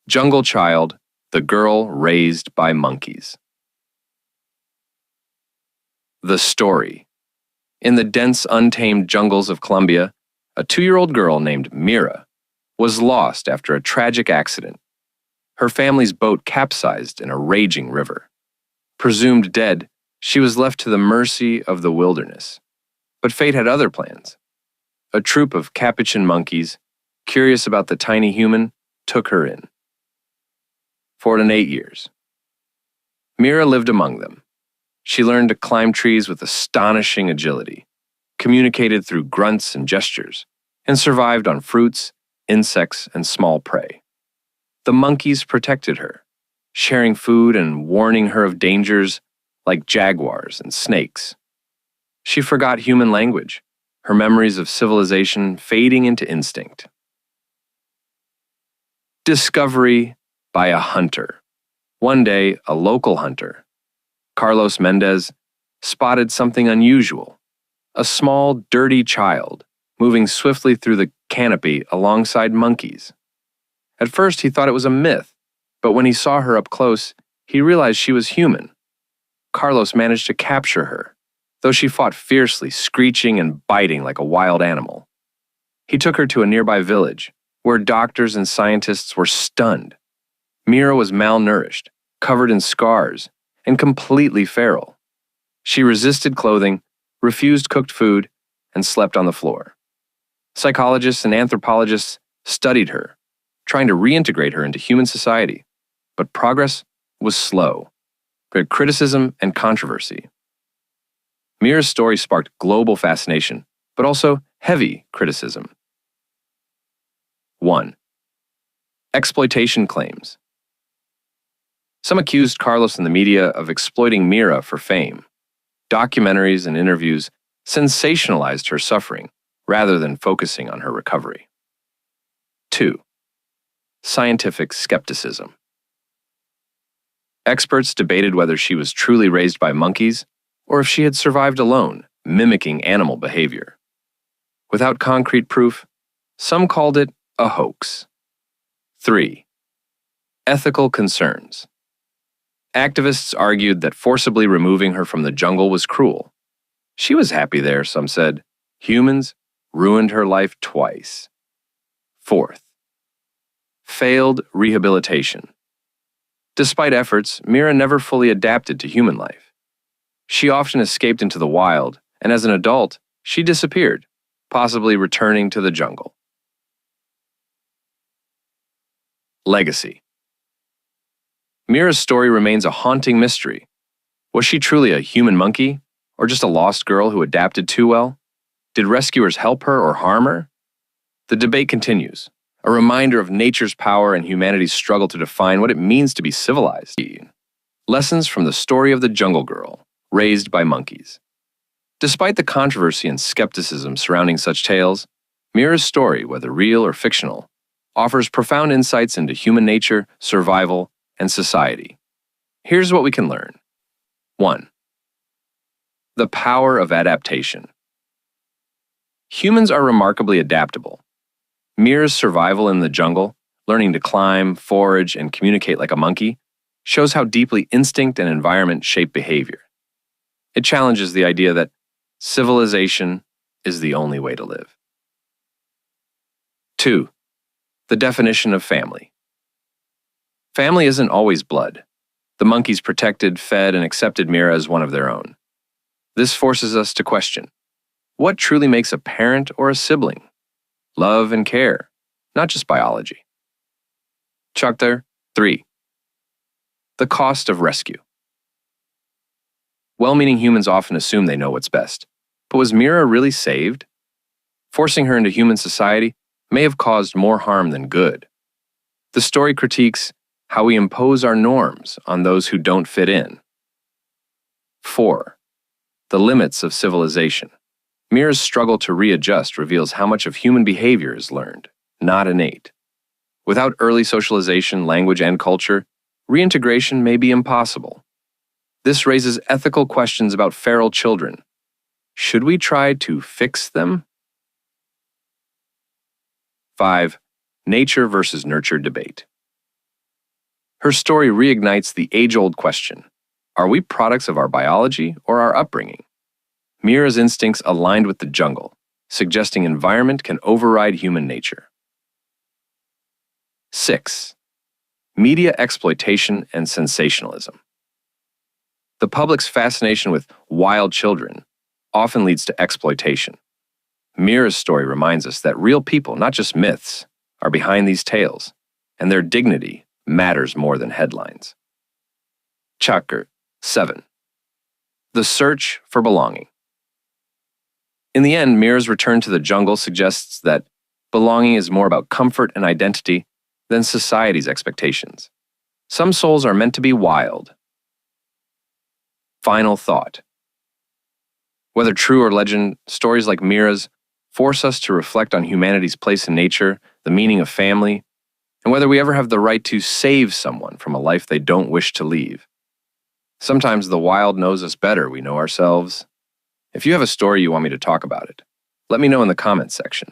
Jungle Child, the girl raised by monkeys. The story. In the dense, untamed jungles of Colombia, a 2-year-old girl named Mira was lost after a tragic accident. Her family's boat capsized in a raging river. Presumed dead, she was left to the mercy of the wilderness. But fate had other plans. A troop of capuchin monkeys, curious about the tiny human, took her in. 4 to 8 years. Mira lived among them. She learned to climb trees with astonishing agility, communicated through grunts and gestures, and survived on fruits, insects, and small prey. The monkeys protected her, sharing food and warning her of dangers like jaguars and snakes. She forgot human language, her memories of civilization fading into instinct. Discovery by a hunter. One day, a local hunter, Carlos Mendez, spotted something unusual: a small, dirty child moving swiftly through the canopy alongside monkeys. At first, he thought it was a myth, but when he saw her up close, he realized she was human. Carlos managed to capture her, though she fought fiercely, screeching and biting like a wild animal. He took her to a nearby village, where doctors and scientists were stunned. Mira was malnourished, covered in scars, and completely feral. She resisted clothing, refused cooked food, and slept on the floor. Psychologists and anthropologists studied her, trying to reintegrate her into human society, but progress was slow. There was criticism and controversy. Mira's story sparked global fascination, but also heavy criticism. 1. Exploitation claims. Some accused Carlos and the media of exploiting Mira for fame. Documentaries and interviews sensationalized her suffering rather than focusing on her recovery. 2. Scientific skepticism. Experts debated whether she was truly raised by monkeys or if she had survived alone, mimicking animal behavior. Without concrete proof, some called it a hoax. 3. Ethical concerns. Activists argued that forcibly removing her from the jungle was cruel. She was happy there, some said. Humans ruined her life twice. 4th. Failed rehabilitation. Despite efforts, Mira never fully adapted to human life. She often escaped into the wild, and as an adult, she disappeared, possibly returning to the jungle. Legacy. Mira's story remains a haunting mystery. Was she truly a human monkey, or just a lost girl who adapted too well? Did rescuers help her or harm her? The debate continues, a reminder of nature's power and humanity's struggle to define what it means to be civilized. Lessons from the story of the jungle girl, raised by monkeys. Despite the controversy and skepticism surrounding such tales, Mira's story, whether real or fictional, offers profound insights into human nature, survival, and society. Here's what we can learn. 1. The power of adaptation. Humans are remarkably adaptable. Mira's survival in the jungle, learning to climb, forage, and communicate like a monkey, shows how deeply instinct and environment shape behavior. It challenges the idea that civilization is the only way to live. 2. The definition of family. Family isn't always blood. The monkeys protected, fed, and accepted Mira as one of their own. This forces us to question, what truly makes a parent or a sibling? Love and care, not just biology. Chapter 3. The cost of rescue. Well-meaning humans often assume they know what's best. But was Mira really saved? Forcing her into human society may have caused more harm than good. The story critiques how we impose our norms on those who don't fit in. 4. The limits of civilization. Mira's struggle to readjust reveals how much of human behavior is learned, not innate. Without early socialization, language, and culture, reintegration may be impossible. This raises ethical questions about feral children. Should we try to fix them? 5. Nature versus nurture debate. Her story reignites the age-old question: are we products of our biology or our upbringing? Mira's instincts aligned with the jungle, suggesting environment can override human nature. 6. Media exploitation and sensationalism. The public's fascination with wild children often leads to exploitation. Mira's story reminds us that real people, not just myths, are behind these tales, and their dignity matters more than headlines. Chapter 7. The Search for Belonging. In the end, Mira's return to the jungle suggests that belonging is more about comfort and identity than society's expectations. Some souls are meant to be wild. Final thought. Whether true or legend, stories like Mira's force us to reflect on humanity's place in nature, the meaning of family, and whether we ever have the right to save someone from a life they don't wish to leave. Sometimes the wild knows us better we know ourselves. If you have a story you want me to talk about it, let me know in the comments section.